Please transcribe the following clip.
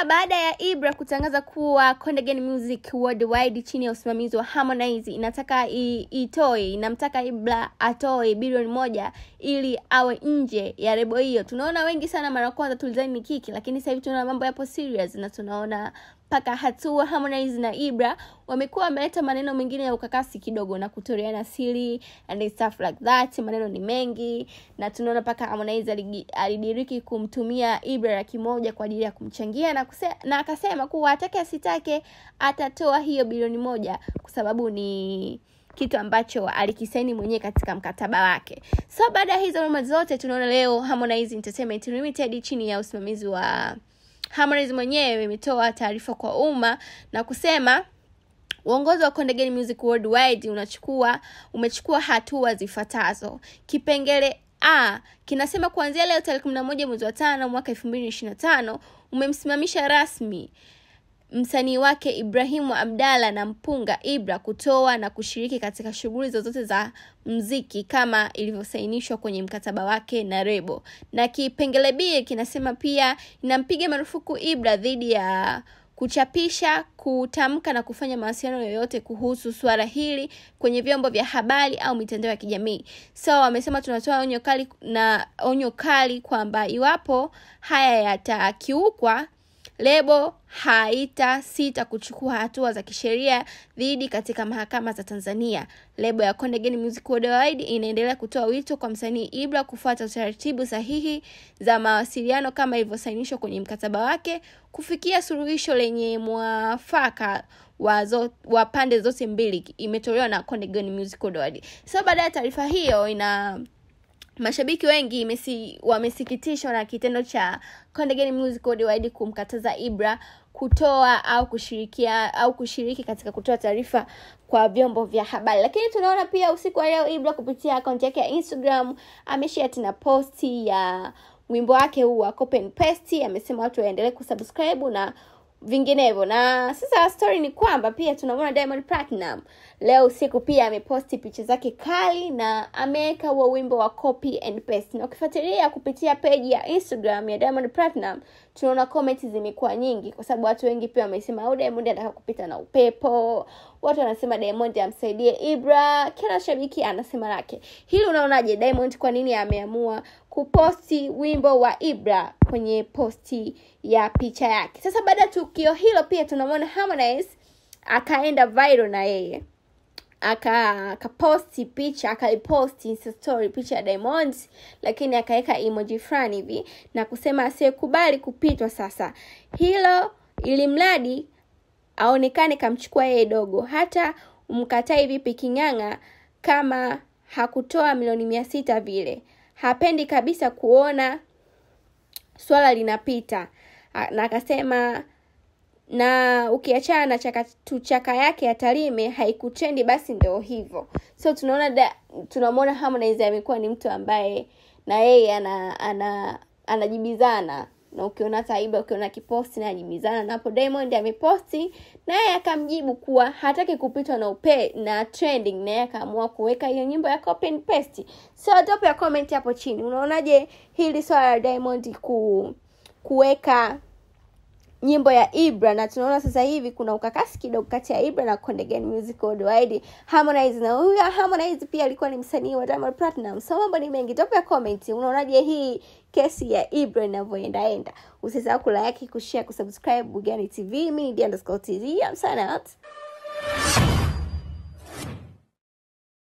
Sasa baada ya Ibra kutangaza kuwa Konde Gang Music Worldwide chini ya usimamizi wa Harmonize inataka inamtaka Ibra atoe bilioni 1 ili awe nje ya lebo hiyo. Tunaona wengi sana mara kwanza tulizani ni kiki, lakini sasa hivi tunaona mambo yapo serious na tunaona paka hatua Harmonize na Ibra wamekuwa wameleta maneno mengine ya ukakasi kidogo na kutoreana siri and stuff like that. Maneno ni mengi na tunaona paka Harmonize alidiriki kumtumia Ibra $100 kwa ajili ya kumchangia na akasema kuwa atake asitake atatoa hiyo bilioni 1 kwa sababu ni kitu ambacho alikisaini mwenyewe katika mkataba wake. So baada ya hizo rumors zote tunaona leo Harmonize Entertainment Limited chini ya usimamizi wa Harmonize mwenyewe imetoa taarifa kwa umma na kusema uongozi wa Konde Gang Music Worldwide umechukua hatua zifuatazo. Kipengele A kinasema kuanzia leo tarehe 11 mwezi wa 5 mwaka 2025 umemsimamisha rasmi msanii wake Ibrahimu Abdalla na mpunga Ibra kutoa na kushiriki katika shughuli zozote za muziki kama ilivyosainishwa kwenye mkataba wake na lebo. Na kipengele B kinasema pia inampiga marufuku Ibra dhidi ya kuchapisha, kutamka na kufanya mawasiliano yoyote kuhusu swala hili kwenye vyombo vya habari au mitandao ya kijamii. So wamesema tunatoa onyo kali kwamba iwapo haya yatakiukwa, lebo haitasita kuchukua hatua za kisheria dhidi katika mahakama za Tanzania. Lebo ya Konde Gang Music Worldwide inaendelea kutoa wito kwa msanii Ibra kufuata taratibu sahihi za mawasiliano kama ilivyosainishwa kwenye mkataba wake, kufikia suluhisho lenye mwafaka wa pande zote mbili. Imetolewa na Konde Gang Music Worldwide. So baada ya taarifa hiyo mashabiki wengi wamesikitishwa na kitendo cha Konde Gang Music Worldwide kumkataza Ibra kutoa au kushiriki katika kutoa taarifa kwa vyombo vya habari. Lakini tunaona pia usiku wa leo Ibra kupitia account yake ya Instagram ameshare tena posti ya wimbo wake huu wa Copy and Paste. Amesema watu waendelee kusubscribe na vinginevyo. Na sasa story ni kwamba pia tunamwona Diamond Platnumz leo usiku pia ameposti picha zake kali na ameweka huo wimbo wa Copy and Paste. Na ukifuatilia kupitia page ya Instagram ya Diamond Platnumz tunaona comments zimekuwa nyingi kwa sababu watu wengi pia wamesema Diamond anataka kupita na upepo. Watu wanasema Diamond amsaidie Ibra, kila shabiki anasema lake. Hili unaonaje? Diamond kwa nini ameamua kuposti wimbo wa Ibra kwenye posti ya picha yake? Sasa baada ya tukio hilo pia tunamwona Harmonize akaenda viral na yeye. Akaposti picha, akaiposti Insta story picha ya Diamond, lakini akaweka emoji fulani hivi na kusema asikubali kupitwa. Sasa hilo ili mradi aonekane kamchukua yeye dogo, hata umkatai vipi kinganga kama hakutoa milioni 600 vile. Hapendi kabisa kuona swala linapita. Na akasema na ukiachana na chaka yake ya Tarime haikutendi basi ndio hivyo. So tunamwona Harmonize amekuwa ni mtu ambaye na yeye anajibizana. Na ukiona Taiba, ukiona kiposti na anajibizana. Na hapo Diamond ameposti na yeye akamjibu kuwa hataki kupitwa na trending, na yeye akaamua kuweka hiyo nyimbo ya Copy and Paste. So drop ya comment hapo chini. Unaonaje hili swala la Diamond kuweka nyimbo ya Ibra? Na tunaona sasa hivi kuna ukakasi kidogo kati ya Ibra na Konde Gang Music Worldwide. Harmonize na huyu Harmonize pia alikuwa ni msanii wa Diamond Platnumz. So mambo ni mengi. Drop ya comment. Unaonaje hii kesi ya Ibra inavyoenda? Usisahau kulike, kushare, kusubscribe Bugani TV, Media_TV. I'm signing out.